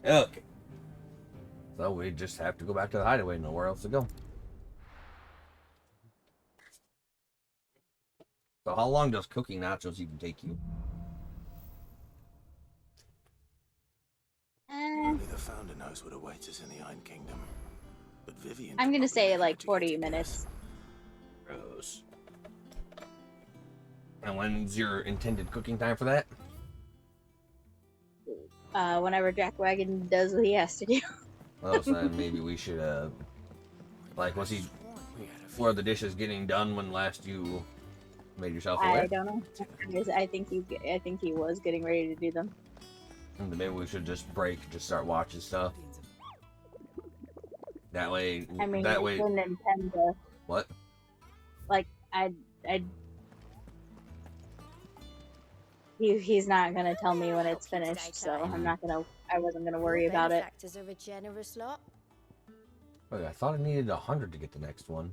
Okay. So we just have to go back to the hideaway. Nowhere else to go. So how long does cooking nachos even take you? Only the founder knows what awaits us in the Iron Kingdom. But Vivian I'm could gonna probably say make an like 40 educated guess. minutes. Gross. And when's your intended cooking time for that? Whenever Jack Wagon does what he has to do. Well, so then maybe we should, like, were the dishes getting done when last you made yourself aware? I don't know. I think he was getting ready to do them. And then maybe we should just break, just start watching stuff. That way, I mean, that I way. didn't intend to. What? Like, he's not gonna tell me when it's finished, so I wasn't gonna worry about it. Are a generous lot. Wait, I thought I needed 100 to get the next one.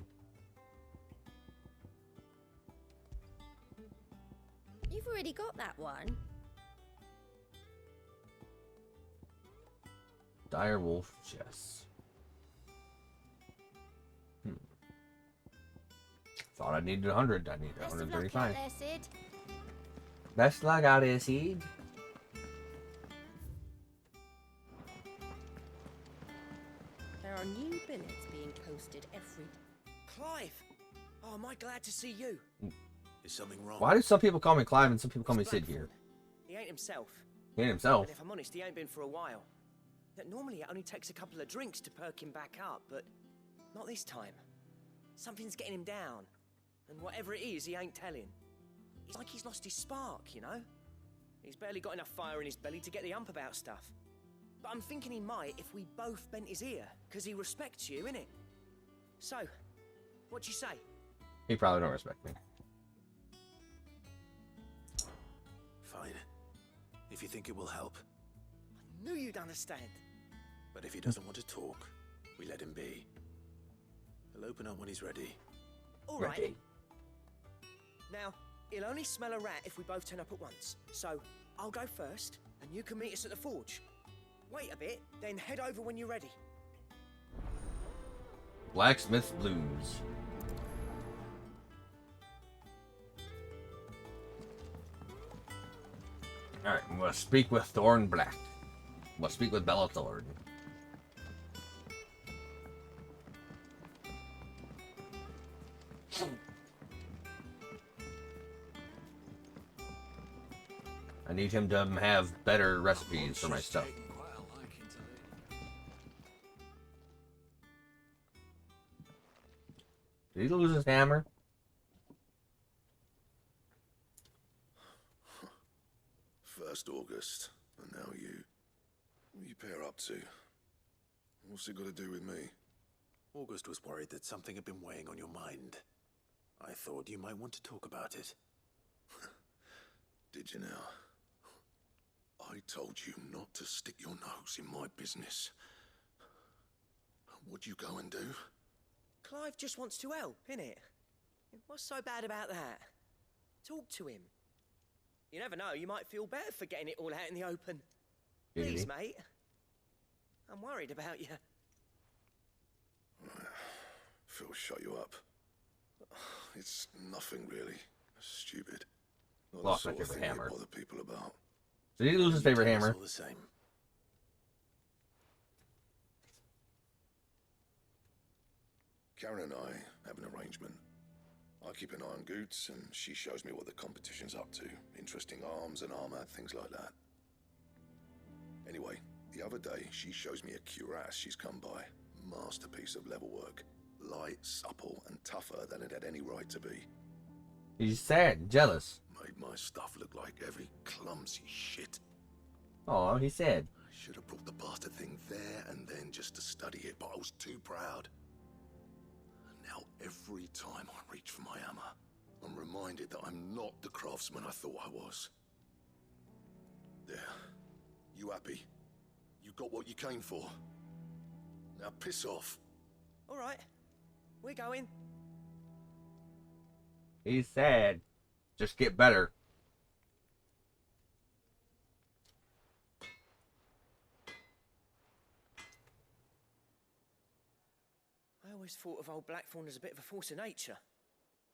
You've already got that one. Dire Wolf Chess. Thought I needed 100. I need 135. Best luck out there, Sid. There are new billets being posted every. Clive! Oh, am I glad to see you? Is something wrong? Why do some people call me Clive and some people call me Sid here? He ain't himself. He ain't himself. And if I'm honest, he ain't been for a while. That normally it only takes a couple of drinks to perk him back up, but not this time. Something's getting him down. And whatever it is, he ain't telling. It's like he's lost his spark, you know? He's barely got enough fire in his belly to get the ump about stuff. But I'm thinking he might if we both bent his ear, because he respects you, innit? So, what you say? He probably don't respect me. Fine. If you think it will help. I knew you'd understand. But if he doesn't want to talk, we let him be. He'll open up when he's ready. All right. Ready. Now, he'll only smell a rat if we both turn up at once. So, I'll go first, and you can meet us at the forge. Wait a bit, then head over when you're ready. Blacksmith's Blues. Alright, we'll speak with Thorn Black. We'll speak with Bella Thorn. I need him to have better recipes for my stuff. Did he lose his hammer? First August, and now you. What you pair up to? What's it got to do with me? August was worried that something had been weighing on your mind. I thought you might want to talk about it. Did you now? I told you not to stick your nose in my business. What'd you go and do? Clive just wants to help, innit? What's so bad about that? Talk to him. You never know, you might feel better for getting it all out in the open. Please, mate. I'm worried about you. Phil shut you up. It's nothing really. Stupid. Not the Lost my sort of favorite thing hammer. you bother people about. Did he lose his favorite hammer? All the same. Karen and I have an arrangement. I keep an eye on Goots, and she shows me what the competition's up to. Interesting arms and armor, things like that. Anyway, the other day, she shows me a cuirass she's come by. Masterpiece of level work. Light, supple, and tougher than it had any right to be. He's sad, jealous. Made my stuff look like heavy, clumsy shit. Oh, he's sad. I should have brought the bastard thing there and then just to study it, but I was too proud. And now every time I reach for my hammer, I'm reminded that I'm not the craftsman I thought I was. There. You happy? You got what you came for. Now piss off. All right, we're going. He's sad. Just get better. always thought of old Blackthorn as a bit of a force of nature.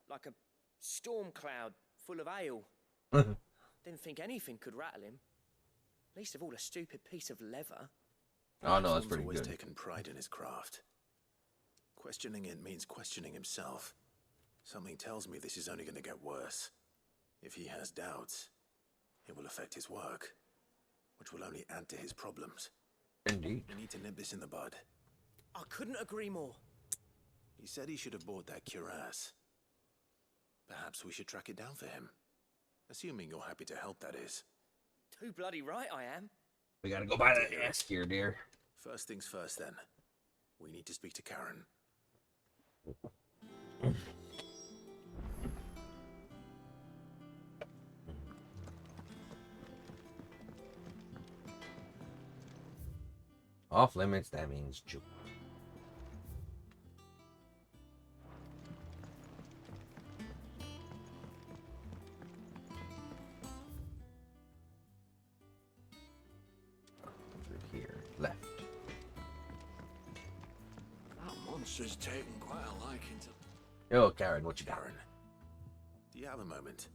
Like a storm cloud full of ale. Didn't think anything could rattle him. Least of all a stupid piece of leather. Oh no, that's Thorne's pretty always good. taken pride in his craft. Questioning it means questioning himself. Something tells me this is only going to get worse. If he has doubts, it will affect his work, which will only add to his problems. Indeed. We need to nip this in the bud. I couldn't agree more. He said he should have bought that cuirass. Perhaps we should track it down for him. Assuming you're happy to help, that is. Too bloody right I am. We gotta go buy that ass gear, dear. First things first, then. We need to speak to Karen. Off limits, that means juke. Through here, left. That monster's taken quite a liking to... Yo, Karen, what you got? Karen, do you have a moment?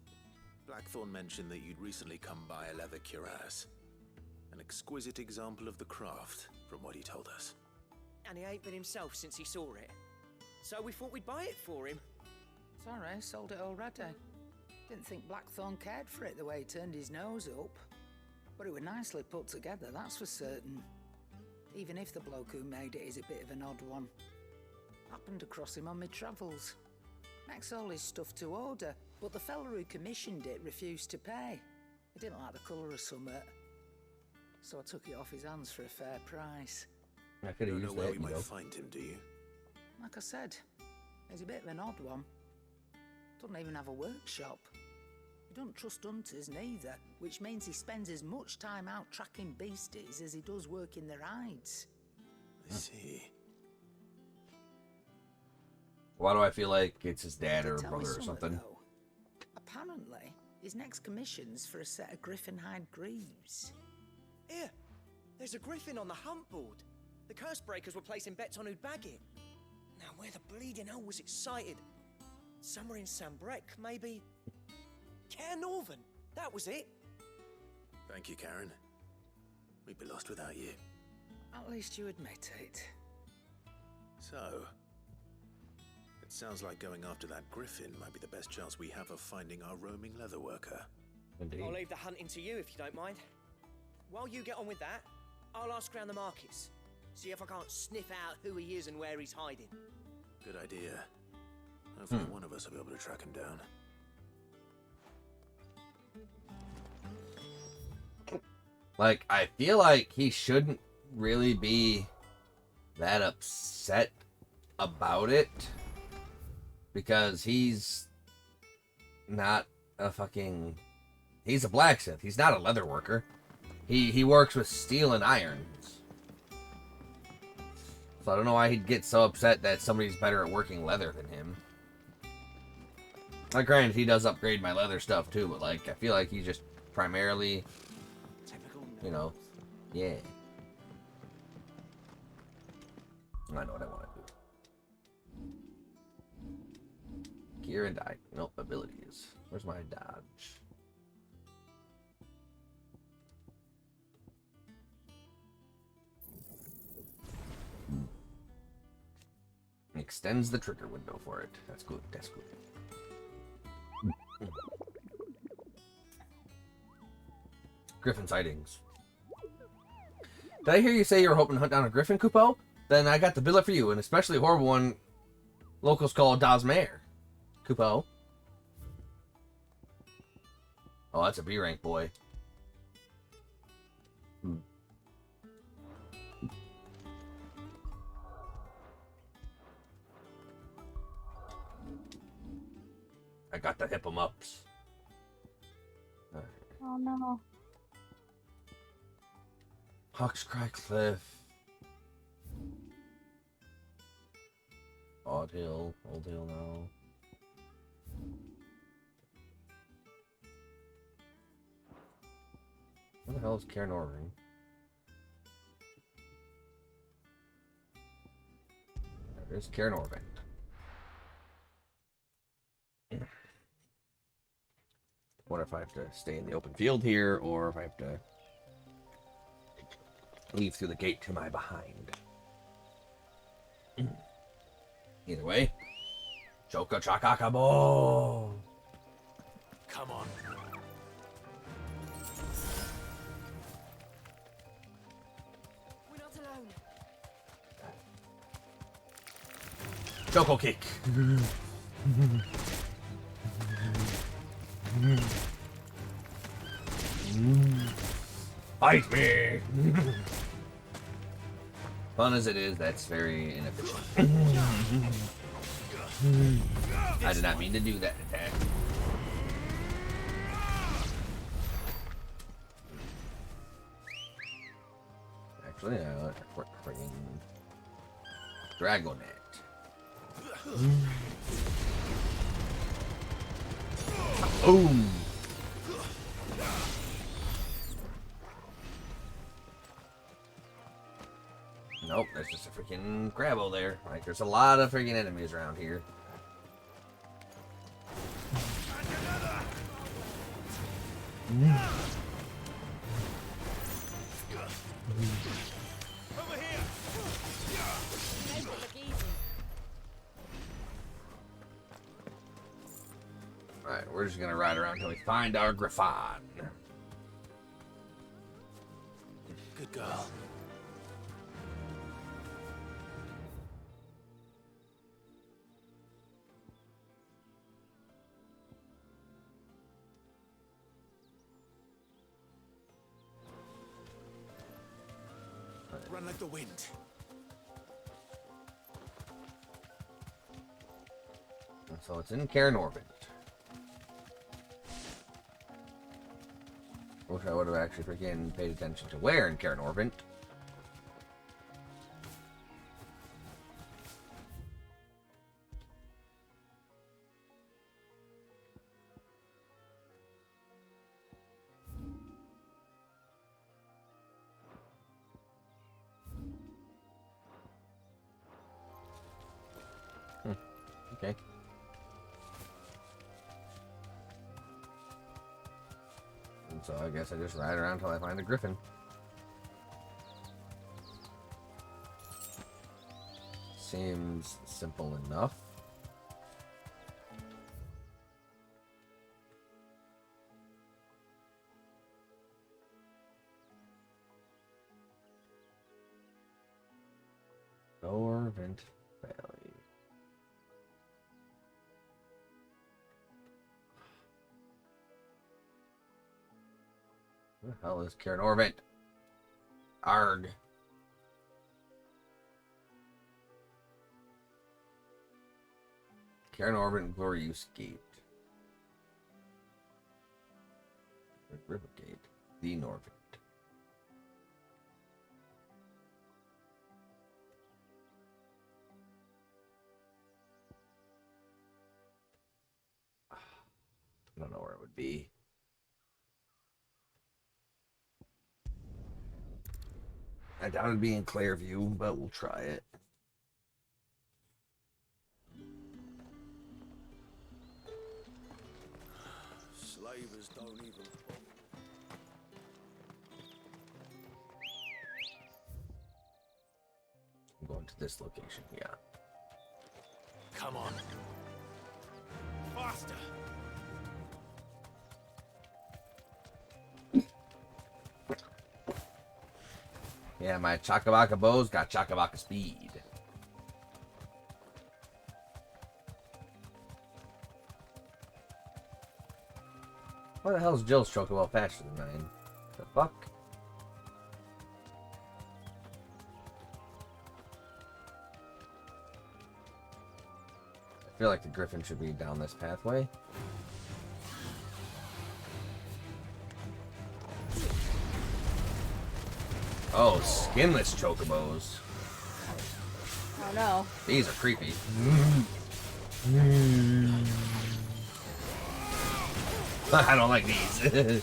Blackthorn mentioned that you'd recently come by a leather cuirass. An exquisite example of the craft, from what he told us. And he ain't been himself since he saw it. So we thought we'd buy it for him. Sorry, sold it already. Didn't think Blackthorn cared for it the way he turned his nose up. But it was nicely put together, that's for certain. Even if the bloke who made it is a bit of an odd one. Happened across him on my travels. Makes all his stuff to order, but the fella who commissioned it refused to pay. He didn't like the colour of summit. So I took it off his hands for a fair price. I could You have don't know used where that, we you might know. find him, do you? Like I said, he's a bit of an odd one. Doesn't even have a workshop. He don't trust hunters neither, which means he spends as much time out tracking beasties as he does working their hides. I see. Why do I feel like it's his dad Did or tell me brother or something? though. Apparently, his next commission's for a set of griffin hide greaves. Here, there's a griffin on the hunt board. The curse breakers were placing bets on who'd bag it. Now, where the bleeding hell was it sighted? Somewhere in Sambrec, maybe. Care Northern, that was it. Thank you, Karen. We'd be lost without you. At least you admit it. So, it sounds like going after that griffin might be the best chance we have of finding our roaming leather worker. Indeed. I'll leave the hunting to you if you don't mind. While you get on with that, I'll ask around the markets. See if I can't sniff out who he is and where he's hiding. Good idea. Hopefully one of us will be able to track him down. Like, I feel like he shouldn't really be that upset about it. Because he's not a fucking... He's a blacksmith. He's not a leather worker. He works with steel and irons. So I don't know why he'd get so upset that somebody's better at working leather than him. Like, granted, he does upgrade my leather stuff too, but like, I feel like he's just primarily, you know, yeah. I know what I want to do. Gear and die. Nope, abilities. Where's my dodge? Extends the trigger window for it. That's good. That's good. Griffin sightings. Did I hear you say you were hoping to hunt down a griffin, Kupo? Then I got the billet for you, an especially horrible one locals call Dazmare. Kupo. Oh, that's a B rank boy. I got to hip 'em ups. Oh no. Hawkscry Cliff. Old Hill now. Where the hell is Cairn Orring? There's Karen Orvin. Wonder if I have to stay in the open field here, or if I have to leave through the gate to my behind. Either way, Choka Chakakabo! Come on. We're not alone. Choco kick! Fight me! Fun as it is, that's very inefficient. I did not mean to do that attack. Actually, I like freaking Dragonet. Boom! Nope, there's just a freaking Grabble there. Like, there's a lot of freaking enemies around here. Over here. Make it look easy. Alright, we're just gonna ride around until we find our Griffon. Good girl. Run like the wind. So it's in Karen Orbit. Wish I would have actually freaking paid attention to where in Karen Orbit. Okay. And so I guess I just ride around until I find a Griffin. Seems simple enough. Dorvant Valley. Where the hell is Karen Orbit? Arg. Karen Orbit and Glorious Gate. River Gate. The Norvent. I don't know where it would be. I doubt it'd be in Clairview, but we'll try it. Slavers don't even. I'm going to this location, yeah. Come on. Faster. Yeah, my Chakabaka bows got Chakabaka speed. Why the hell is Jill's Chocobo faster than mine? The fuck? I feel like the Griffin should be down this pathway. Oh, skinless Chocobos. Oh no. These are creepy. I don't like these.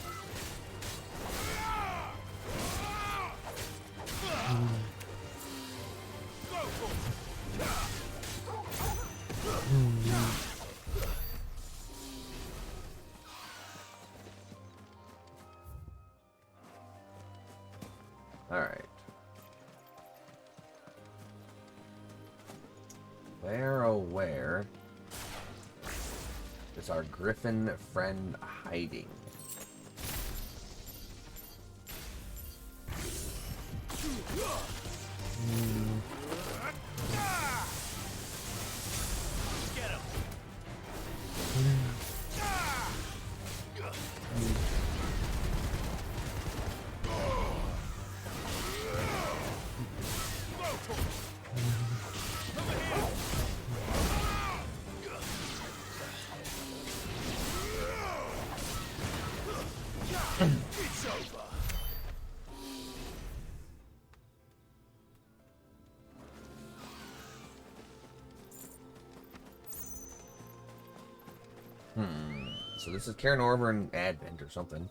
Alright. Where, oh where is our griffin friend hiding? So this is Karen Orver Advent or something.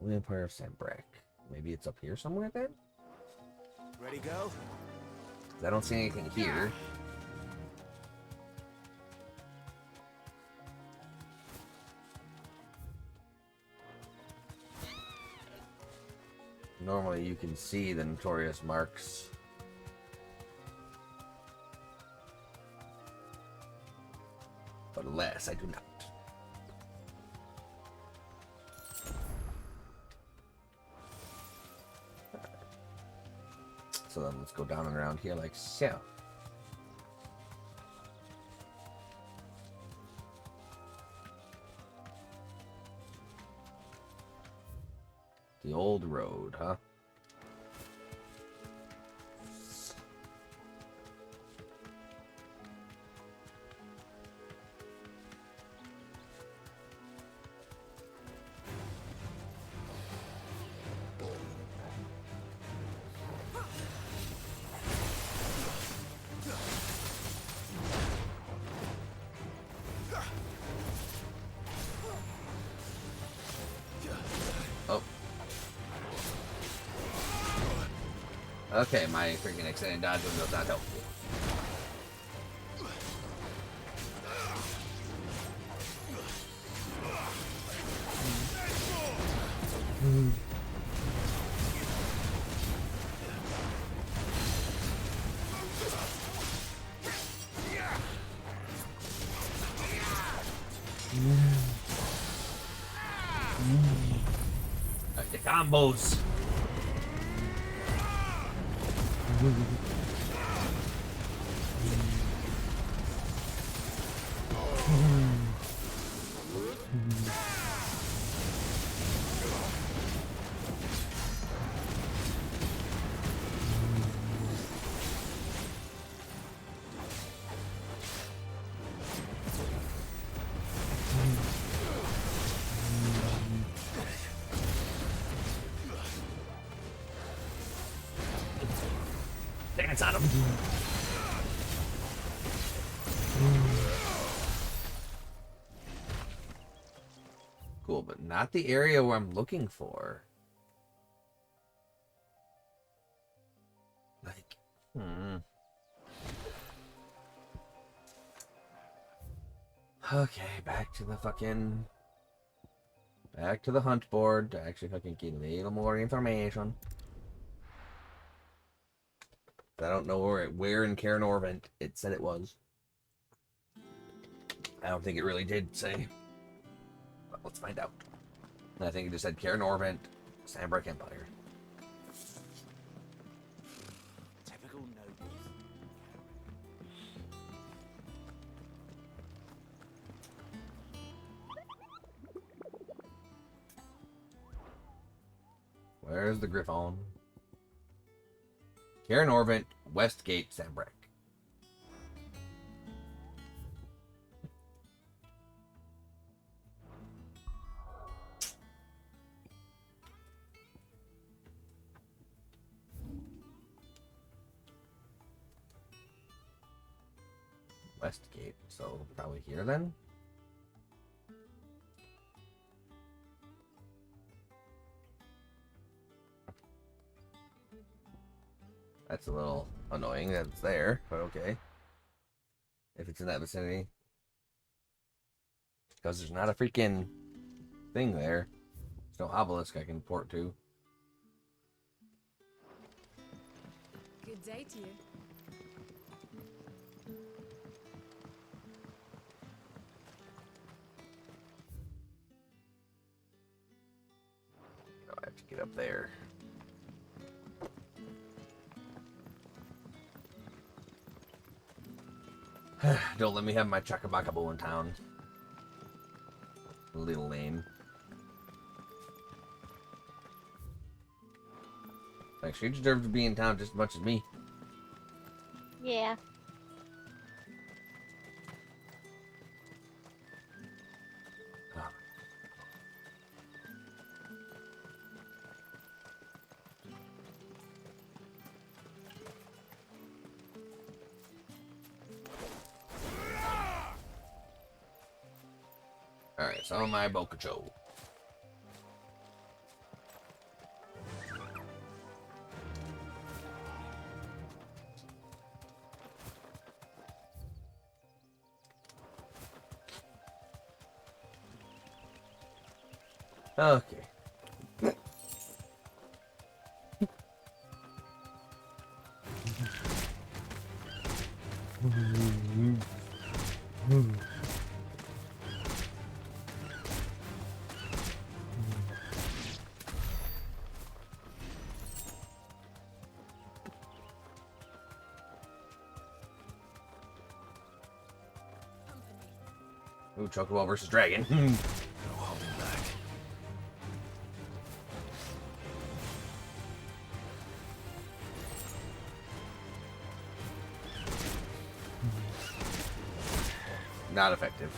The Empire of Sanbreque. Maybe it's up here somewhere then? Ready, go? 'Cause I don't see anything here. Normally you can see the notorious marks. But alas, I do not. So then let's go down and around here like so. The old road, huh? Okay, my freaking extended dodge window is not helpful. The combos. Dance on him. Cool, but not the area where I'm looking for. Like, Okay, back to the hunt board to actually fucking get a little more information. I don't know where in Karen Orvent it said it was. I don't think it really did say. But let's find out. And I think it just said Karen Orvent, Sanbreque Empire. Typical nobles. Where's the Griffon? Karen Orvent, Westgate, Sanbreque. Westgate, so probably here then? That's a little annoying that it's there, but okay. If it's in that vicinity. Because there's not a freaking thing there. There's no obelisk I can port to. Good day to you. Oh, I have to get up there. Don't let me have my Chakabakabo in town. Little lame. Like, she deserves to be in town just as much as me. Yeah. Oh. Alright, so my Bokucho. Okay. Ooh, Chocobo versus Dragon. No holding back. Not effective.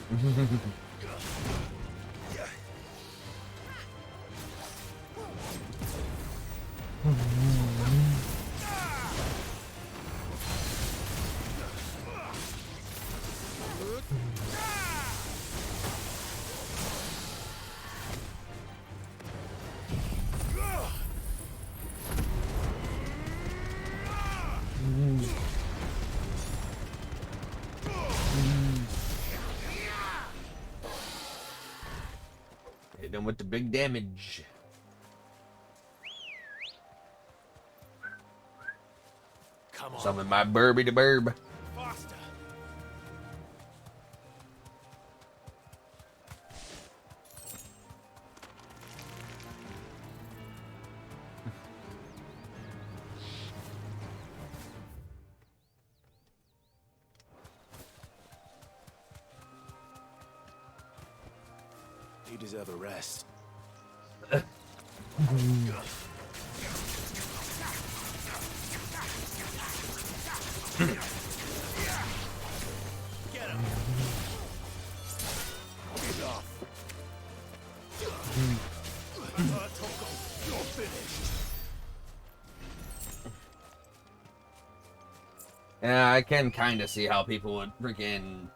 Hit him with the big damage. Come on. Summon my Burby to Burb. Faster. You deserve a rest. Get him. Enough. Toko, you're finished. Yeah, I can kind of see how people would freaking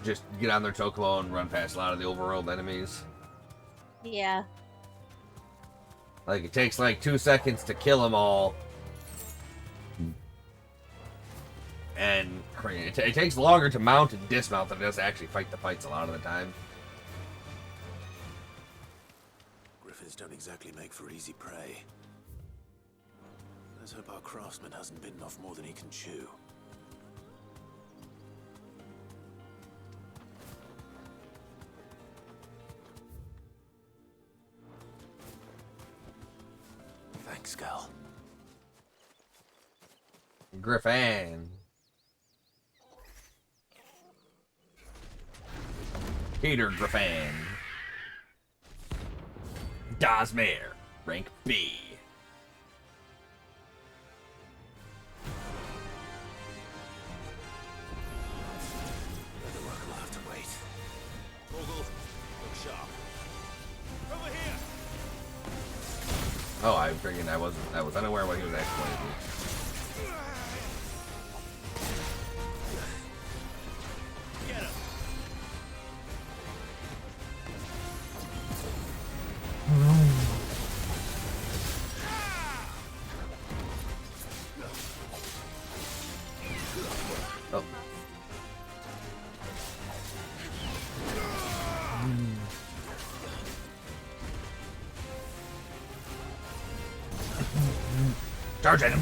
just get on their Chocobo and run past a lot of the overworld enemies. Yeah. Like, it takes like 2 seconds to kill them all. And it takes longer to mount and dismount than it does to actually fight the fights a lot of the time. Griffins don't exactly make for easy prey. Let's hope our craftsman hasn't bitten off more than he can chew. Thanks, Gal. Griffin. Peter Griffin. Dazmare, rank B. The work will have to wait. Vogel, look sharp. Over here! Oh, I figured I was unaware what he was actually going to do. Get him! Oh. Charge at him.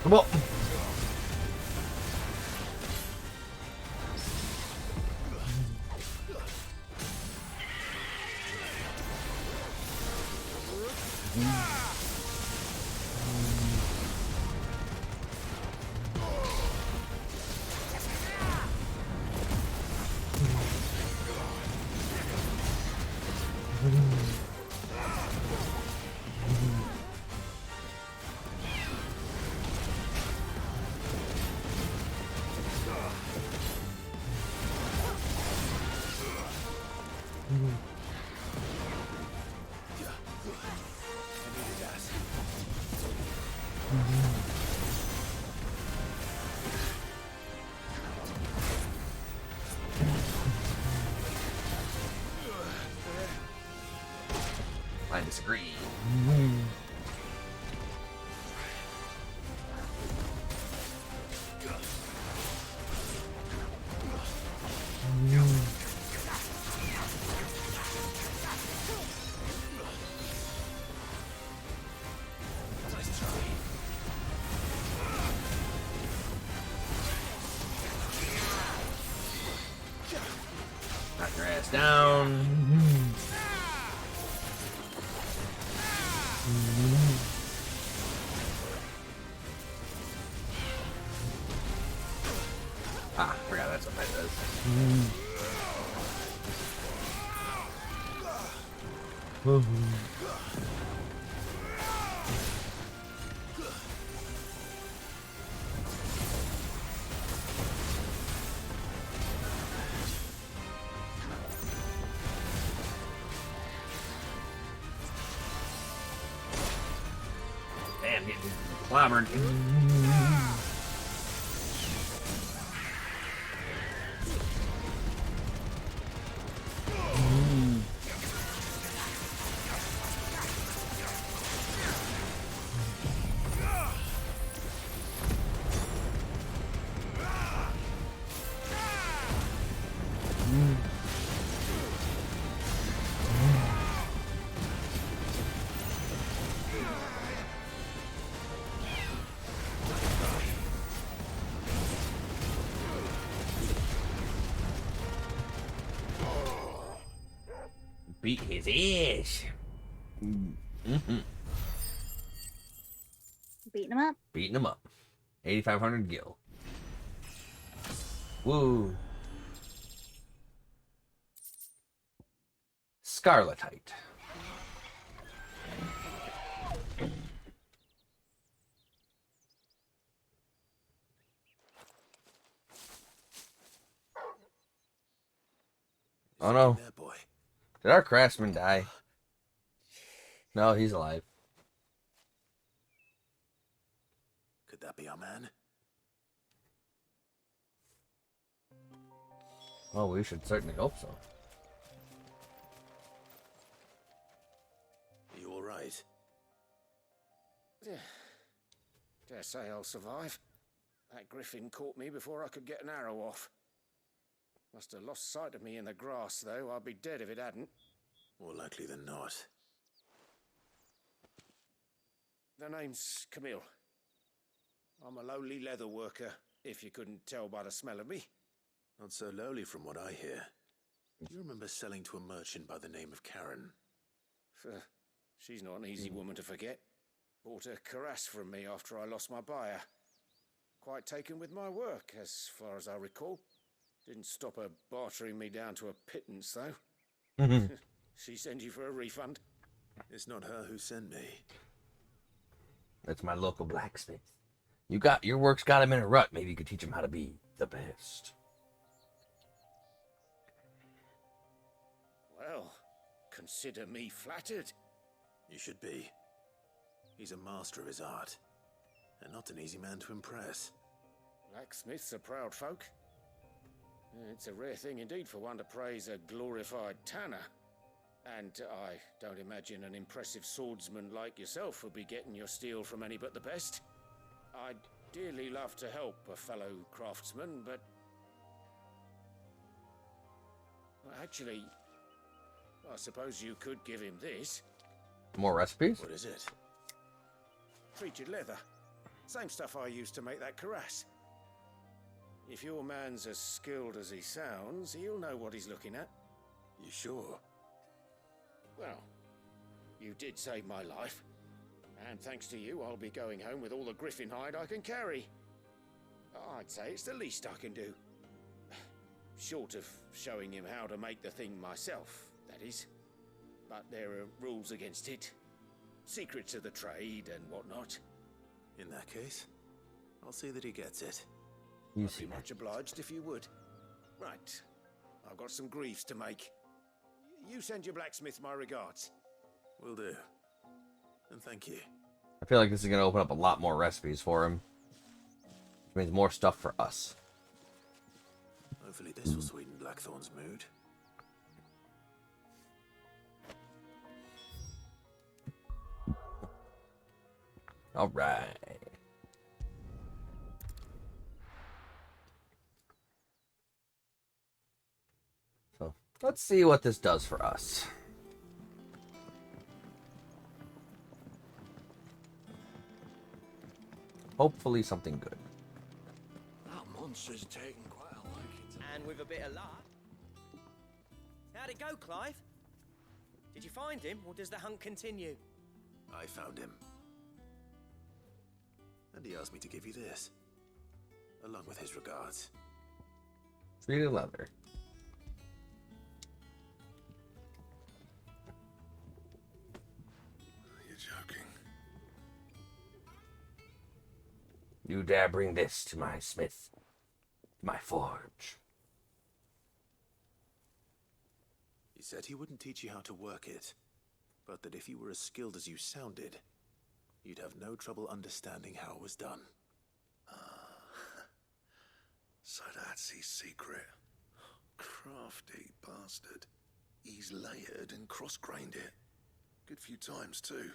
Come on. I disagree. Knock your ass down. Ah, forgot that's what that does. Damn, getting clobbered. Beat his ass. Mm-hmm. Beating him up. Beating him up. 8,500 gil. Woo. Scarletite. Oh no. There, boy. Did our craftsman die? No, he's alive. Could that be our man? Well, we should certainly hope so. Are you all right? Dare say I'll survive. That griffin caught me before I could get an arrow off. Must have lost sight of me in the grass, though. I'd be dead if it hadn't. More likely than not. The name's Camille. I'm a lowly leather worker, if you couldn't tell by the smell of me. Not so lowly from what I hear. Do you remember selling to a merchant by the name of Karen? She's not an easy woman to forget. Bought a cuirass from me after I lost my buyer. Quite taken with my work, as far as I recall. Didn't stop her bartering me down to a pittance, though. She send you for a refund? It's not her who sent me. That's my local blacksmith. Your work's got him in a rut. Maybe you could teach him how to be the best. Well, consider me flattered. You should be. He's a master of his art, and not an easy man to impress. Blacksmiths are proud folk. It's a rare thing indeed for one to praise a glorified tanner. And I don't imagine an impressive swordsman like yourself would be getting your steel from any but the best. I'd dearly love to help a fellow craftsman, but... Well, actually, I suppose you could give him this. More recipes? What is it? Treated leather. Same stuff I used to make that cuirass. If your man's as skilled as he sounds, he'll know what he's looking at. You sure? Well, you did save my life. And thanks to you, I'll be going home with all the griffin hide I can carry. I'd say it's the least I can do. Short of showing him how to make the thing myself, that is. But there are rules against it. Secrets of the trade and whatnot. In that case, I'll see that he gets it. You I'd see be much obliged if you would. Right. I've got some griefs to make. You send your blacksmith my regards. Will do. And thank you. I feel like this is going to open up a lot more recipes for him. Which means more stuff for us. Hopefully this will sweeten Blackthorn's mood. All right. So let's see what this does for us. Hopefully something good. That monster's taken quite a liking to And with a bit of luck. How'd it go, Clive? Did you find him, or does the hunt continue? I found him. And he asked me to give you this. Along with his regards. Treated leather. You're joking. You dare bring this to my smith, my forge. He said he wouldn't teach you how to work it, but that if you were as skilled as you sounded, you'd have no trouble understanding how it was done. So that's his secret. Crafty bastard. He's layered and cross-grained it. Good few times, too.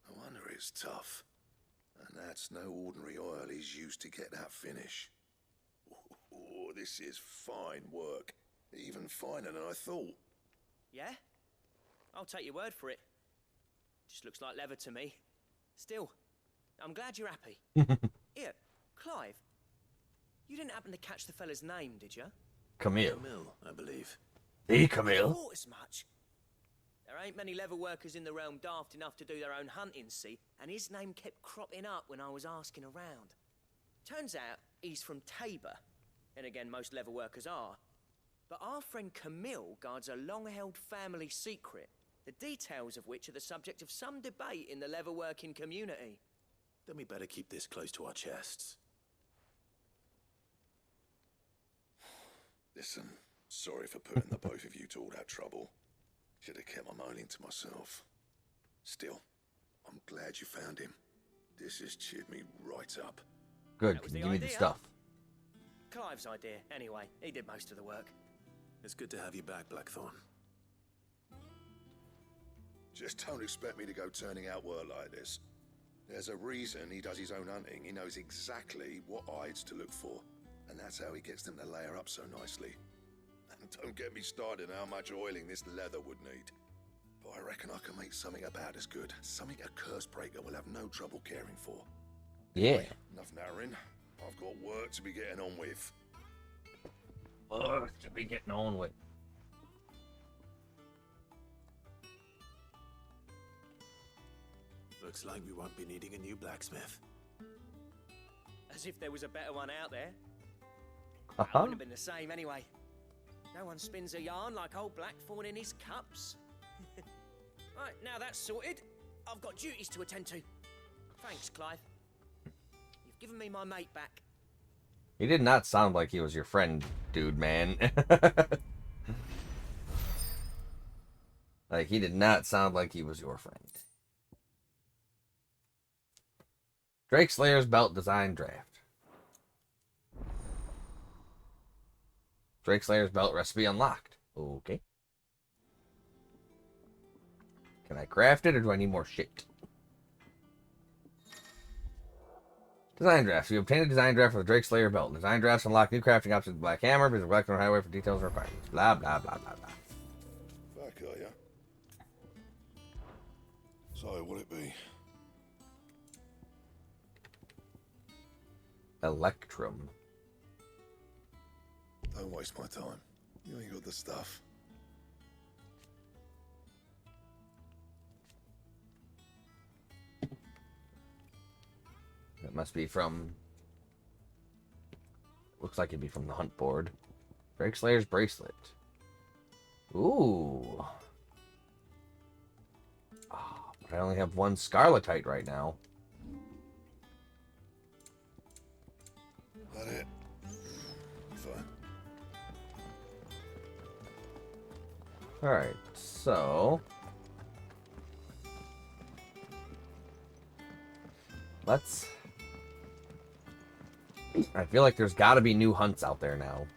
No wonder it's tough. And that's no ordinary oil he's used to get that finish. Oh, this is fine work. Even finer than I thought. Yeah? I'll take your word for it. Just looks like leather to me. Still, I'm glad you're happy. Here, Clive. You didn't happen to catch the fella's name, did you? Camille. Camille, I believe. The I Camille. thought as much. There ain't many leather workers in the realm daft enough to do their own hunting, see? And his name kept cropping up when I was asking around. Turns out he's from Tabor. And again, most leather workers are. But our friend Camille guards a long-held family secret, the details of which are the subject of some debate in the leather-working community. Then we better keep this close to our chests. Listen, sorry for putting the both of you to all that trouble. Should have kept my moaning to myself. Still, I'm glad you found him. This has cheered me right up. Good. That was Can you the give me the idea. stuff? Clive's idea, anyway. He did most of the work. It's good to have you back, Blackthorn. Just don't expect me to go turning out work like this. There's a reason he does his own hunting. He knows exactly what hides to look for. And that's how he gets them to layer up so nicely. And don't get me started on how much oiling this leather would need. But I reckon I can make something about as good. Something a curse breaker will have no trouble caring for. Yeah. Enough narrowing. I've got work to be getting on with. To be getting on with. Looks like we won't be needing a new blacksmith. As if there was a better one out there. That Uh-huh. wouldn't have been the same anyway. No one spins a yarn like old Blackthorn in his cups. Right, now that's sorted. I've got duties to attend to. Thanks, Clive. You've giving me my mate back. He did not sound like he was your friend, dude, man. Like, he did not sound like he was your friend. Drake Slayer's belt design draft. Drake Slayer's belt recipe unlocked. Okay. Can I craft it, or do I need more shit? Design drafts. You obtain a design draft for the Drake Slayer belt. Design drafts unlock new crafting options with Black Hammer. Visit Blackthorn Highway for details and requirements. Blah, blah, blah, blah, blah. Back, are ya? So, what'll it be? Electrum. Don't waste my time. You ain't got the stuff. It must be from... Looks like it'd be from the hunt board. Drake Slayer's bracelet. Ooh. Oh, but I only have one Scarletite right now. That it? Fine. Alright, so... Let's... I feel like there's got to be new hunts out there now.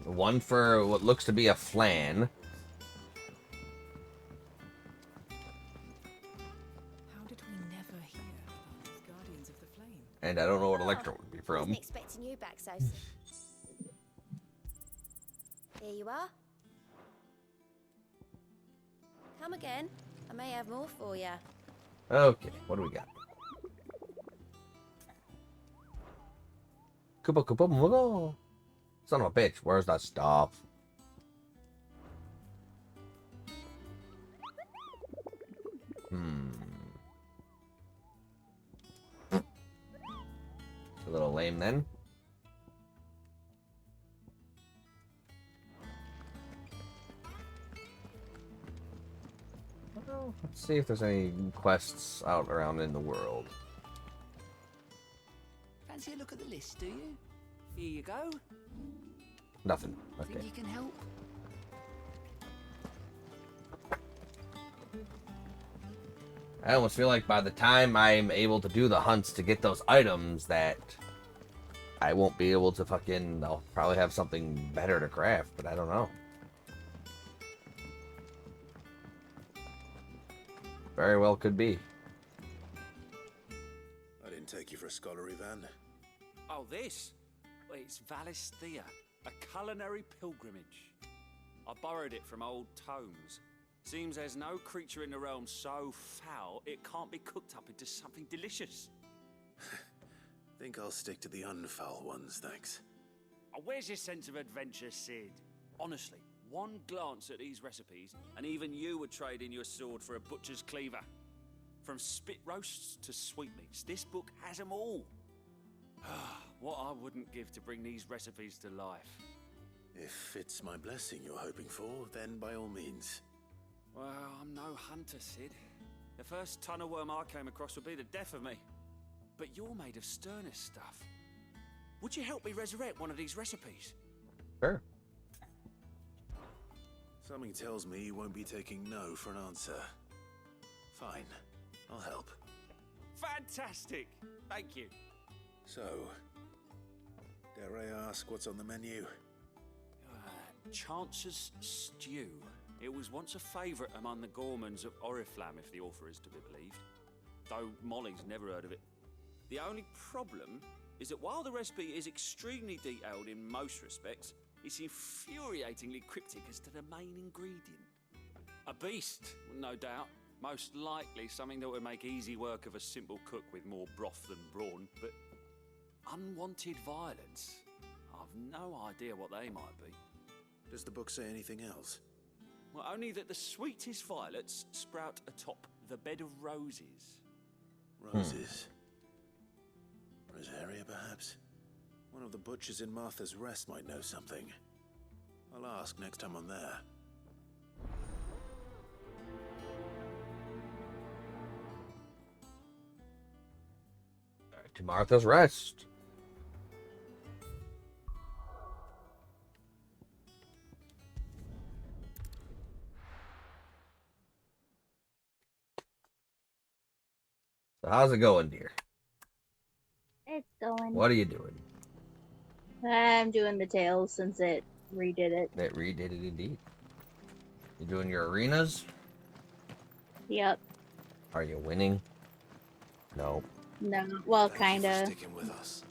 One for what looks to be a flan. How did we never hear about these Guardians of the Flame? And I don't know what Electrum would be from. Wasn't expecting you back so soon. Here you are. Come again. I may have more for you. Okay, what do we got? Koopa Koopa Mooga. Son of a bitch, where's that stuff? A little lame then. Well, let's see if there's any quests out around in the world. Fancy a look at the list, do you? Here you go. Nothing. Okay. Think you can help? I almost feel like by the time I'm able to do the hunts to get those items that I won't be able to fucking... I'll probably have something better to craft, but I don't know. Very well could be. I didn't take you for a scholar, Ivan. Oh, this? Well, it's Valisthea, a culinary pilgrimage. I borrowed it from old tomes. Seems there's no creature in the realm so foul it can't be cooked up into something delicious. Think I'll stick to the unfoul ones, thanks. Oh, where's your sense of adventure, Sid? Honestly, one glance at these recipes, and even you would trade in your sword for a butcher's cleaver. From spit roasts to sweetmeats, this book has them all. What I wouldn't give to bring these recipes to life. If it's my blessing you're hoping for, then by all means. Well, I'm no hunter, Sid. The first ton of worm I came across would be the death of me. But you're made of sterner stuff. Would you help me resurrect one of these recipes? Sure. Something tells me you won't be taking no for an answer. Fine, I'll help. Fantastic! Thank you. So, dare I ask what's on the menu? Chance's Stew. It was once a favourite among the gourmands of Oriflamme, if the author is to be believed. Though Molly's never heard of it. The only problem is that while the recipe is extremely detailed in most respects, it's infuriatingly cryptic as to the main ingredient. A beast, no doubt. Most likely something that would make easy work of a simple cook with more broth than brawn, but unwanted violets. I've no idea what they might be. Does the book say anything else? Well, only that the sweetest violets sprout atop the bed of roses. Roses? Rosaria, perhaps? One of the butchers in Martha's Rest might know something. I'll ask next time I'm there. to Martha's Rest. So how's it going, dear? It's going. What are you doing? I'm doing the tails since it redid it. It redid it indeed. You doing your arenas? Yep. Are you winning? No. No. Well, Thank you for kinda. sticking with us.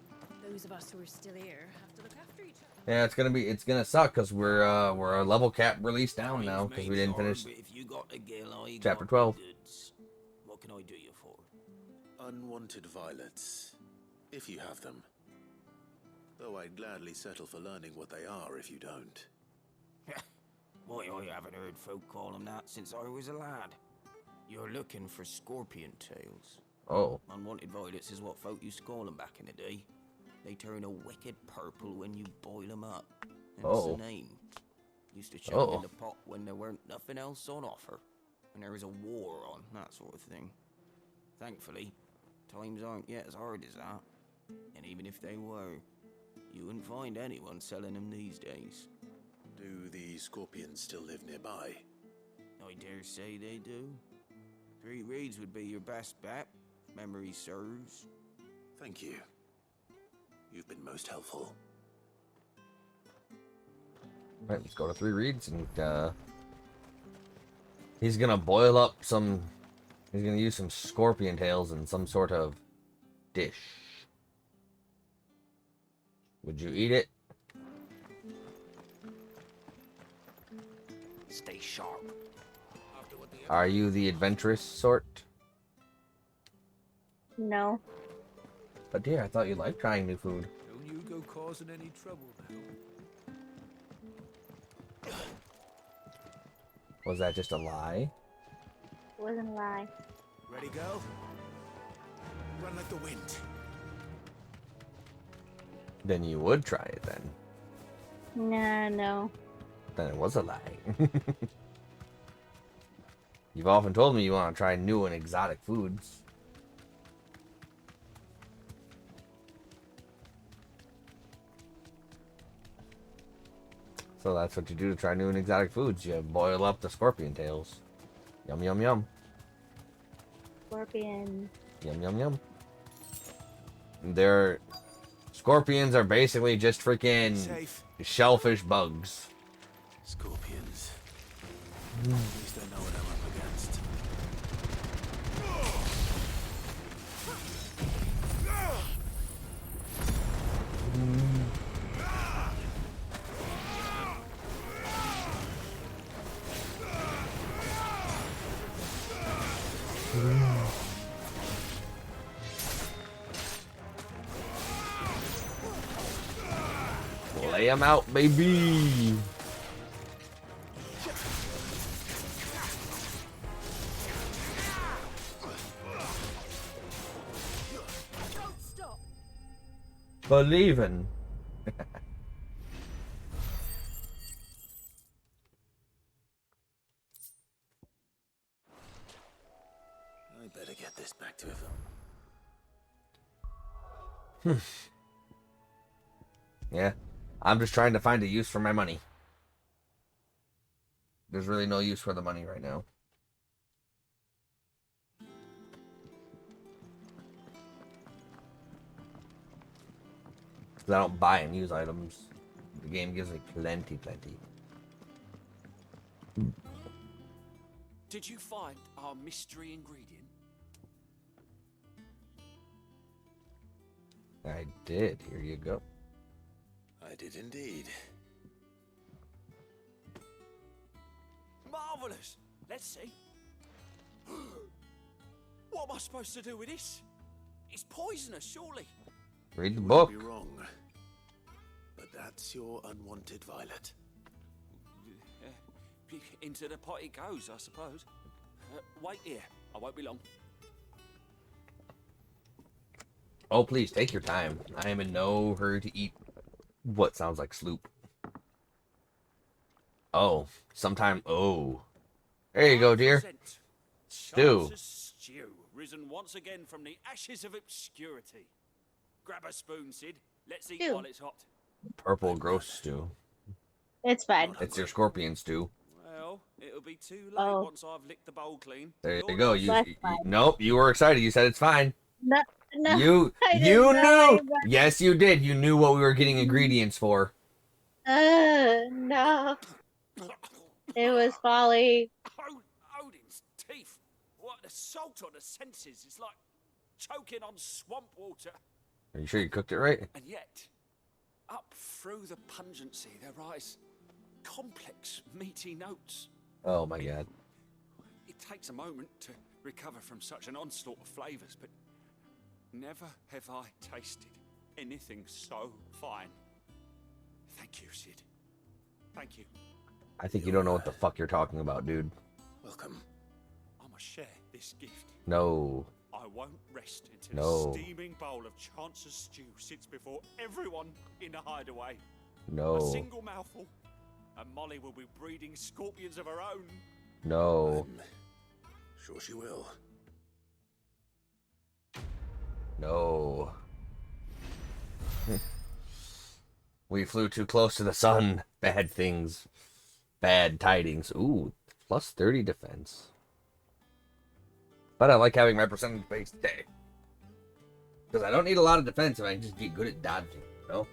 Those of us who are still here have to look after each other. Yeah, it's gonna suck because we're a level cap release down now because we didn't finish If you got a gill, I chapter got 12. the goods. What can I do you for? Unwanted violets, if you have them. Though I'd gladly settle for learning what they are if you don't. Why, I haven't heard folk call them that since I was a lad. You're looking for scorpion tails. Oh. Unwanted violets is what folk used to call them back in the day. They turn a wicked purple when you boil them up. Hence the name. Used to chuck 'em in the pot when there weren't nothing else on offer. When there was a war on, that sort of thing. Thankfully, times aren't yet as hard as that. And even if they were, you wouldn't find anyone selling them these days. Do the scorpions still live nearby? I dare say they do. 3 Reeds would be your best bet, if memory serves. Thank you. You've been most helpful. Right, let's go to 3 Reeds and he's gonna boil up some. He's gonna use some scorpion tails in some sort of dish. Would you eat it? Stay sharp. Are you the adventurous sort? No. But dear, I thought you liked trying new food. Don't you go causing any trouble now. Was that just a lie? Wasn't a lie. Ready, go? Run like the wind. Then you would try it then. Nah, no. Then it was a lie. You've often told me you want to try new and exotic foods. So that's what you do to try new and exotic foods. You boil up the scorpion tails. Yum, yum, yum. Scorpion. Yum, yum, yum. Scorpions are basically just freaking shellfish bugs. Scorpions. At least I know what I'm up against. Lay them out, baby. Don't stop. Believing. I better get this back to him. Yeah. I'm just trying to find a use for my money. There's really no use for the money right now. Because I don't buy and use items. The game gives me plenty. Did you find our mystery ingredient? I did. Here you go. I did indeed. Marvelous! Let's see. What am I supposed to do with this? It's poisonous, surely. Read the You book. wouldn't be wrong. But that's your unwanted violet. Into the pot it goes, I suppose. Wait here. I won't be long. Oh, please, take your time. I am in no hurry to eat what sounds like sloop. Oh, sometime. Oh. There you go, dear. Stew. Stew, risen once again from the ashes of obscurity. Grab a spoon, Sid. Let's eat Stew. while it's hot. Purple gross stew. It's fine. It's your scorpion stew. Well, it'll be too late Oh. once I've licked the bowl clean. There you You're go. not- Nope, you were excited. You said it's fine. No, no. You I didn't you know knew. about- Yes, you did. You knew what we were getting ingredients for. No. It was folly. Odin's teeth. What an assault on the senses. It's like choking on swamp water. Are you sure you cooked it right? And yet, up through the pungency, there rise complex, meaty notes. Oh my god. It takes a moment to recover from such an onslaught of flavours, but never have I tasted anything so fine. Thank you, Sid. Thank you. I think you don't know what the fuck you're talking about, dude. Welcome. I must share this gift. No. I won't rest until No. a steaming bowl of Chance's stew sits before everyone in the hideaway. No. A single mouthful, and Molly will be breeding scorpions of her own. No. Sure she will. No. We flew too close to the sun. Bad things. Bad tidings. Ooh, plus 30 defense. But I like having my percentage based day. Because I don't need a lot of defense if I can just get good at dodging, you know?